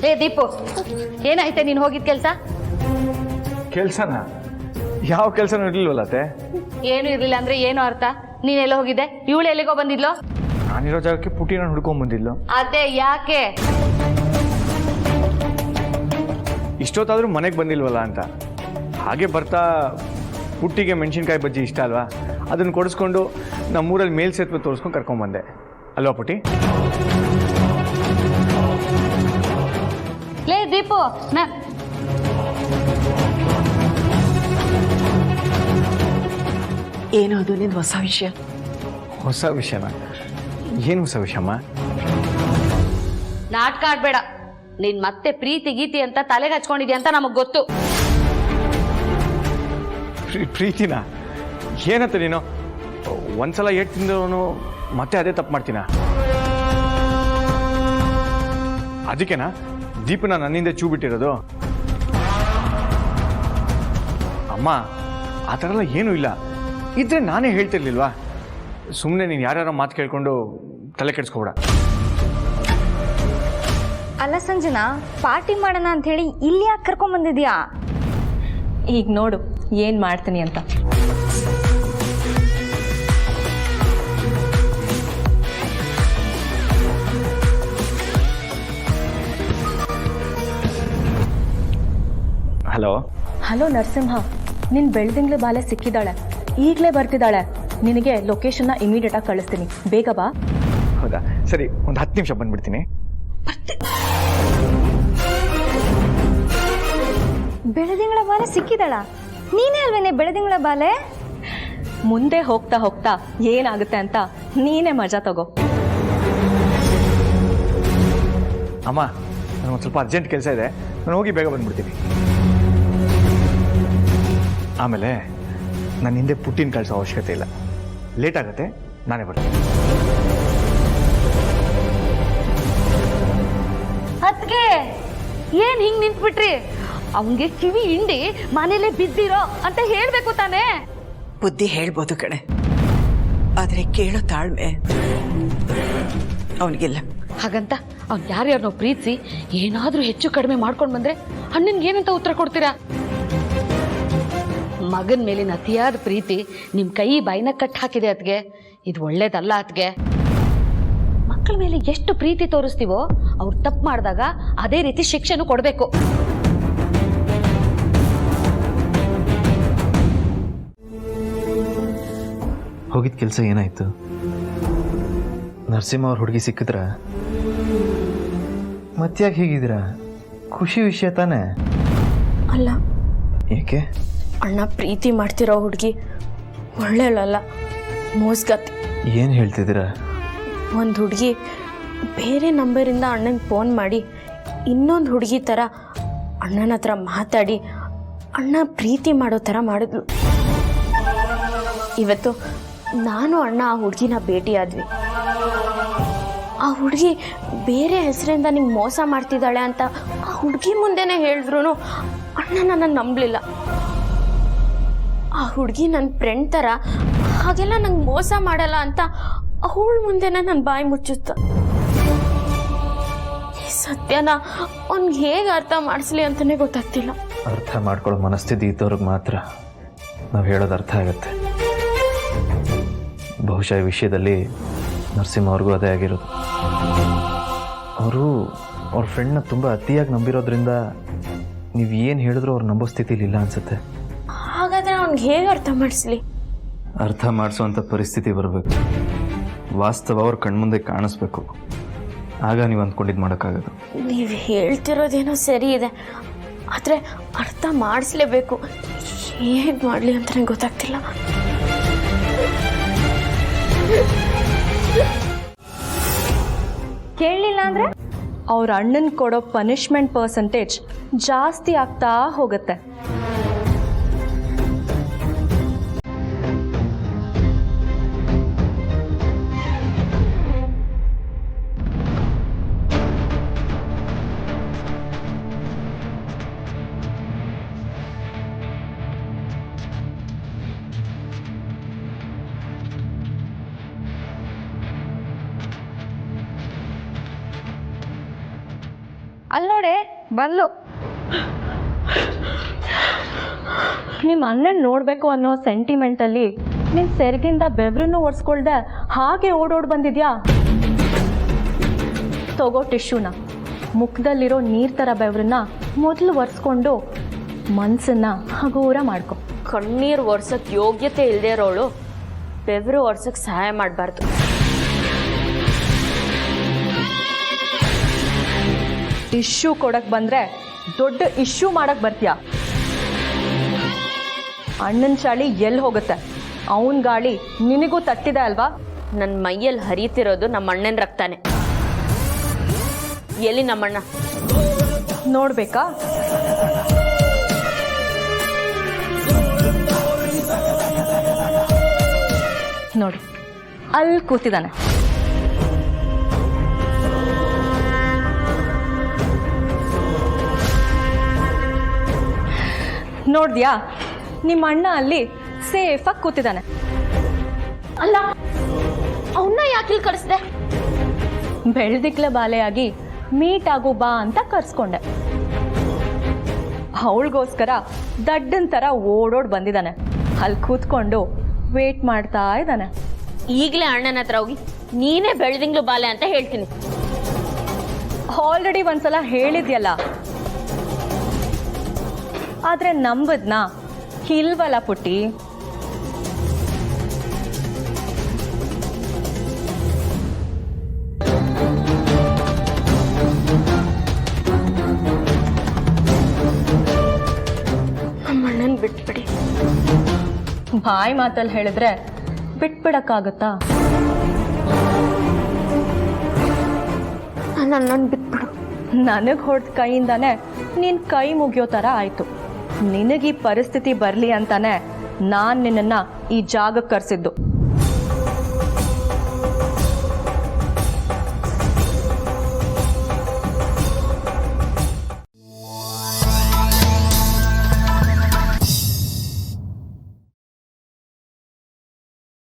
ಏ ದೀಪು, ಏನಾಯ್ತೆ ನೀನು ಹೋಗಿದ್ ಕೆಲ್ಸ? ಕೆಲ್ಸನ? ಯಾವ ಕೆಲ್ಸನೂ ಇರ್ಲಿಲ್ವಲ್ಲ ಅತ್ತೆ? ಏನು ಇರ್ಲಿಲ್ಲ ಅಂದ್ರೆ ಏನು ಅರ್ಥ? ನೀನೆಲ್ಲ ಹೋಗಿದ್ದೆ? ಇವಳು ಎಲ್ಲಿಗೋ ಬಂದಿದ್ಲು? ನಾನಿರೋ ಜಾಗಕ್ಕೆ ಪುಟಿನ ಹುಡ್ಕೊಂಡ್ ಬಂದಿದ್ಲು. ಅದೇ ಯಾಕೆ? ಇಷ್ಟೊತ್ತಾದ್ರೂ ಮನೆಗೆ ಬಂದಿಲ್ವಲ್ಲ ಅಂತ. ಹಾಗೆ ಬರ್ತಾ ಪುಟ್ಟಿಗೆ ಮೆಣಸಿನ್ಕಾಯಿ ಬಜ್ಜಿ ಇಷ್ಟ ಅಲ್ವಾ, ಅದನ್ನು ಕೊಡಿಸ್ಕೊಂಡು ನಮ್ಮೂರಲ್ಲಿ ಮೇಲ್ ಸೇತುವೆ ತೋರಿಸ್ಕೊಂಡು ಕರ್ಕೊಂಡ್ಬಂದೆ ಅಲ್ವಾ ಪುಟಿ? ಲೇ ದೀಪು, ಏನೋ ಅದು ನಿಂದು ಹೊಸ ವಿಷಯ? ಹೊಸ ವಿಷಯನ? ಏನು ಹೊಸ ವಿಷಯಮ್ಮ? ನಾಟಕ ಆಡ್ಬೇಡ. ನೀನ್ ಮತ್ತೆ ಪ್ರೀತಿ ಗೀತಿ ಅಂತ ತಲೆಗೆ ಹಚ್ಕೊಂಡಿದ್ಯಾ ಅಂತ ನಮಗ್ ಗೊತ್ತು. ಪ್ರೀತಿನ? ಏನಂತ ನೀನು? ಒಂದ್ಸಲ ಏಟ್ ತಿಂದವನು ಮತ್ತೆ ಅದೇ ತಪ್ಪು ಮಾಡ್ತೀನ? ಅದಕ್ಕೆನಾ ದೀಪನ ನನ್ನಿಂದ ಚೂ ಬಿಟ್ಟಿರೋದು? ಅಮ್ಮ, ಆ ಥರ ಎಲ್ಲ ಏನೂ ಇಲ್ಲ. ಇದ್ರೆ ನಾನೇ ಹೇಳ್ತಿರ್ಲಿಲ್ವಾ? ಸುಮ್ಮನೆ ನೀನು ಯಾರ್ಯಾರೋ ಮಾತು ಕೇಳ್ಕೊಂಡು ತಲೆ ಕೆಡಿಸ್ಕೊಬೇಡ. ಅಲ್ಲ ಸಂಜನಾ, ಪಾರ್ಟಿ ಮಾಡೋಣ ಅಂತ ಹೇಳಿ ಇಲ್ಲಿ ಯಾಕೆ ಕರ್ಕೊಂಡ್ ಬಂದಿದ್ಯಾ? ಈಗ ನೋಡು ಏನು ಮಾಡ್ತೀನಿ ಅಂತ. ಹಲೋ ಹಲೋ ನರಸಿಂಹ, ನಿನ್ನ ಬೆಳ್ದಿಂಗ್ಳ ಬಾಲೆ ಸಿಕ್ಕಿದ್ದಾಳೆ, ಈಗಲೇ ಬರ್ತಿದ್ದಾಳೆ. ನಿನಗೆ ಲೊಕೇಶನ್ನ ಇಮಿಡಿಯೇಟಾಗಿ ಕಳಿಸ್ತೀನಿ, ಬೇಗ ಬಾ. ಹೌದಾ, ಸರಿ, ಒಂದು 10 ನಿಮಿಷ ಬಂದ್ಬಿಡ್ತೀನಿ. ಬೆಳದಿಂಗಳ ಬಾಲೆ ಸಿಕ್ಕಿದಳ? ನೀನೇ ಅಲ್ವೇನೆ ಬೆಳದಿಂಗಳ ಬಾಲೆ? ಮುಂದೆ ಹೋಗ್ತಾ ಹೋಗ್ತಾ ಏನಾಗುತ್ತೆ ಅಂತ ನೀನೇ ಮಜಾ ತಗೋ. ಅಮ್ಮ, ನನಗೊಂದು ಸ್ವಲ್ಪ ಅರ್ಜೆಂಟ್ ಕೆಲಸ ಇದೆ, ನಾನು ಹೋಗಿ ಬೇಗ ಬಂದ್ಬಿಡ್ತೀನಿ. ಆಮೇಲೆ ನನ್ನ ಹಿಂದೆ ಪುಟ್ಟಿನ ಕಳಿಸೋ ಅವಶ್ಯಕತೆ ಇಲ್ಲ. ಲೇಟ್ ಆಗುತ್ತೆ, ನಾನೇ ಬರ್ತೀನಿ. ಅದ್ಕೆ ಏನ್ ಹಿಂಗ್ ನಿಂತ್ಬಿಟ್ರಿ? ಅವನ್ಗೆ ಕಿವಿ ಹಿಂಡಿ ಮನೇಲೆ ಬಿದ್ದಿರೋ ಅಂತ ಹೇಳ್ಬೇಕು ತಾನೇ? ಬುದ್ಧಿ ಹೇಳ್ಬೋದು ಕಣೆ, ಆದ್ರೆ ಕೇಳೋ ತಾಳ್ಮೆ ಅವನಿಗಿಲ್ಲ. ಹಾಗಂತ ಅವ್ನು ಯಾರ್ಯಾರನ್ನೋ ಪ್ರೀತಿಸಿ ಏನಾದ್ರೂ ಹೆಚ್ಚು ಕಡಿಮೆ ಮಾಡ್ಕೊಂಡು ಬಂದ್ರೆ ಅಣ್ಣನ್ಗೆ ಏನಂತ ಉತ್ತರ ಕೊಡ್ತೀರಾ? ಮಗನ್ ಮೇಲಿನ ಅತಿಯಾದ ಪ್ರೀತಿ ನಿಮ್ ಕೈ ಬಾಯಿನ ಕಟ್ ಹಾಕಿದೆ ಅದ್ಗೆ. ಇದು ಒಳ್ಳೇದಲ್ಲ ಅದ್ಗೆ. ಮಕ್ಕಳ ಮೇಲೆ ಎಷ್ಟು ಪ್ರೀತಿ ತೋರಿಸ್ತೀವೋ ಅವ್ರು ತಪ್ಪು ಮಾಡಿದಾಗ ಅದೇ ರೀತಿ ಶಿಕ್ಷೆನೂ ಕೊಡ್ಬೇಕು. ಹೋಗಿದ ಕೆಲಸ ಏನಾಯ್ತು? ನರಸಿಂಹ ಅವ್ರ ಹುಡುಗಿ ಸಿಕ್ಕಿದ್ರ? ಮತ್ತ್ಯಾಕೆ ಹೀಗಿದ್ದೀರಾ? ಖುಷಿ ವಿಷಯ ತಾನೇ? ಅಲ್ಲ, ಏಕೆ? ಅಣ್ಣ ಪ್ರೀತಿ ಮಾಡ್ತಿರೋ ಹುಡುಗಿ ಒಳ್ಳೆಯಲ್ಲ, ಮೋಸ್ಗತಿ. ಏನು ಹೇಳ್ತಿದ್ದೀರಾ? ಒಂದು ಹುಡುಗಿ ಬೇರೆ ನಂಬರಿಂದ ಅಣ್ಣಂಗೆ ಫೋನ್ ಮಾಡಿ ಇನ್ನೊಂದು ಹುಡುಗಿ ಥರ ಅಣ್ಣನ ಹತ್ರ ಮಾತಾಡಿ ಅಣ್ಣ ಪ್ರೀತಿ ಮಾಡೋ ಥರ ಮಾಡಿದ್ಲು. ಇವತ್ತು ನಾನು ಅಣ್ಣ ಆ ಹುಡುಗಿನ ಭೇಟಿಯಾದ್ವಿ. ಆ ಹುಡುಗಿ ಬೇರೆ ಹೆಸರಿಂದ ನಿಂಗೆ ಮೋಸ ಮಾಡ್ತಿದ್ದಾಳೆ ಅಂತ ಆ ಹುಡುಗಿ ಮುಂದೆನೇ ಹೇಳಿದ್ರು ಅಣ್ಣ ನನ್ನನ್ನು ನಂಬಲಿಲ್ಲ. ಆ ಹುಡುಗಿ ನನ್ನ ಫ್ರೆಂಡ್ ಥರ ಹಾಗೆಲ್ಲ ನಂಗೆ ಮೋಸ ಮಾಡಲ್ಲ ಅಂತ ಅವಳ ಮುಂದೆನೇ ನನ್ನ ಬಾಯಿ ಮುಚ್ಚುತ್ತ. ಈ ಸತ್ಯನ ಅವ್ನಿಗೆ ಹೇಗೆ ಅರ್ಥ ಮಾಡಿಸ್ಲಿ ಅಂತಲೇ ಗೊತ್ತಾಗ್ತಿಲ್ಲ. ಅರ್ಥ ಮಾಡ್ಕೊಳ್ಳೋ ಮನಸ್ಥಿತಿ ಇದ್ದವ್ರಿಗೆ ಮಾತ್ರ ನಾವು ಹೇಳೋದು ಅರ್ಥ ಆಗುತ್ತೆ. ಬಹುಶಃ ಈ ವಿಷಯದಲ್ಲಿ ನರಸಿಂಹ ಅವ್ರಿಗೂ ಅದೇ ಆಗಿರೋದು. ಅವರು ಅವ್ರ ಫ್ರೆಂಡ್ನ ತುಂಬ ಅತಿಯಾಗಿ ನಂಬಿರೋದ್ರಿಂದ ನೀವು ಏನು ಹೇಳಿದ್ರು ಅವ್ರು ನಂಬೋ ಸ್ಥಿತಿಲಿ ಇಲ್ಲ ಅನ್ಸುತ್ತೆ. ಹಾಗಾದರೆ ಅವ್ನಿಗೆ ಹೇಗೆ ಅರ್ಥ ಮಾಡಿಸ್ಲಿ? ಅರ್ಥ ಮಾಡಿಸೋವಂಥ ಪರಿಸ್ಥಿತಿ ಬರಬೇಕು, ವಾಸ್ತವ ಅವ್ರ ಕಣ್ಮುಂದೆ ಕಾಣಿಸ್ಬೇಕು. ಆಗ ನೀವು ಅಂದ್ಕೊಂಡಿದ್ದು ಮಾಡೋಕ್ಕಾಗೋದು. ನೀವು ಹೇಳ್ತಿರೋದೇನೋ ಸರಿ ಇದೆ, ಆದರೆ ಅರ್ಥ ಮಾಡಿಸ್ಲೇಬೇಕು. ಹೇಗೆ ಮಾಡಲಿ ಅಂತ ನಂಗೆ ಗೊತ್ತಾಗ್ತಿಲ್ಲ. ಕೇಳಲಿಲ್ಲ ಅಂದ್ರೆ ಅವ್ರ ಅಣ್ಣನ ಕೊಡೋ ಪನಿಷ್ಮೆಂಟ್ ಪರ್ಸೆಂಟೇಜ್ ಜಾಸ್ತಿ ಆಗ್ತಾ ಹೋಗುತ್ತೆ. ಅಲ್ಲಿ ನೋಡೆ ಬಂದ್ಲು. ನಿಮ್ಮ ಅಣ್ಣನ ನೋಡಬೇಕು ಅನ್ನೋ ಸೆಂಟಿಮೆಂಟಲ್ಲಿ ನಿನ್ನ ಸೆರಗಿಂದ ಬೆವರನ್ನು ಒರೆಸ್ಕೊಳ್ದೆ ಹಾಗೆ ಓಡೋಡ್ ಬಂದಿದ್ಯಾ? ತಗೋ ಟಿಶ್ಯೂನ, ಮುಖದಲ್ಲಿರೋ ನೀರು ಥರ ಬೆವರನ್ನ ಮೊದಲು ಒರೆಸ್ಕೊಂಡು ಮನಸ್ಸನ್ನ ಹಗೂರ ಮಾಡ್ಕೊ. ಕಣ್ಣೀರು ಒರ್ಸೋಕ್ಕೆ ಯೋಗ್ಯತೆ ಇಲ್ಲದೆ ಇರೋಳು ಬೆವರು ಒರ್ಸೋಕ್ಕೆ ಸಹಾಯ ಮಾಡಬಾರ್ದು. ಟಿಶ್ಯೂ ಕೊಡಕ್ಕೆ ಬಂದರೆ ದೊಡ್ಡ ಇಶ್ಯೂ ಮಾಡಕ್ಕೆ ಬರ್ತೀಯ. ಅಣ್ಣನ ಚಾಳಿ ಎಲ್ಲಿ ಹೋಗುತ್ತೆ? ಅವನ ಗಾಳಿ ನಿನಗೂ ತಟ್ಟಿದೆ ಅಲ್ವಾ? ನನ್ನ ಮೈಯಲ್ಲಿ ಹರಿತಿರೋದು ನಮ್ಮ ಅಣ್ಣನ ರಕ್ತಾನೆ. ಎಲ್ಲಿ ನಮ್ಮಣ್ಣ? ನೋಡ್ಬೇಕಾ? ನೋಡಿ, ಅಲ್ಲಿ ಕೂತಿದ್ದಾನೆ. ನೋಡ್ದ್ಯಾ? ನಿಮ್ಮ ಅಣ್ಣ ಅಲ್ಲಿ ಸೇಫಾಗಿ ಕೂತಿದ್ದಾನೆ. ಅಲ್ಲ, ಅವನ್ನ ಯಾಕಿಲ್ಲಿ ಕಳಿಸ್ದೆ? ಬೆಳ್ದಿಕ್ಲೆ ಬಾಲೆಯಾಗಿ ಮೀಟ್ ಆಗು ಬಾ ಅಂತ ಕರ್ಸ್ಕೊಂಡೆ. ಅವಳಿಗೋಸ್ಕರ ದಡ್ಡನ್ ಥರ ಓಡೋಡ್ ಬಂದಿದ್ದಾನೆ. ಅಲ್ಲಿ ಕೂತ್ಕೊಂಡು ವೇಟ್ ಮಾಡ್ತಾ ಇದ್ದಾನೆ. ಈಗಲೇ ಅಣ್ಣನ ಹತ್ರ ಹೋಗಿ ನೀನೇ ಬೆಳ್ದಿಂಗ್ಳು ಬಾಲೆ ಅಂತ ಹೇಳ್ತೀನಿ. ಆಲ್ರೆಡಿ ಒಂದ್ಸಲ ಹೇಳಿದ್ಯಲ್ಲ, ಆದ್ರೆ ನಂಬದ್ನಾ? ಇಲ್ವಲ್ಲ ಪುಟ್ಟಿ. ನಮ್ಮಣ್ಣನ್ ಬಿಟ್ಬಿಡಿ. ಬಾಯಿ ಮಾತಲ್ಲಿ ಹೇಳಿದ್ರೆ ಬಿಟ್ಬಿಡಕ್ಕಾಗತ್ತಾ? ನನ್ನನ್ನು ಬಿಟ್ಬಿಡು. ನನಗೆ ಹೊಡೆದ ಕೈಯಿಂದಾನೆ ನೀನ್ ಕೈ ಮುಗಿಯೋ ಥರ ಆಯ್ತು. ನಿನಗೆ ಈ ಪರಿಸ್ಥಿತಿ ಬರಲಿ ಅಂತಾನೆ ನಾನು ನಿನ್ನನ್ನು ಈ ಜಾಗಕ್ಕೆ ಕರೆಸಿದ್ದು.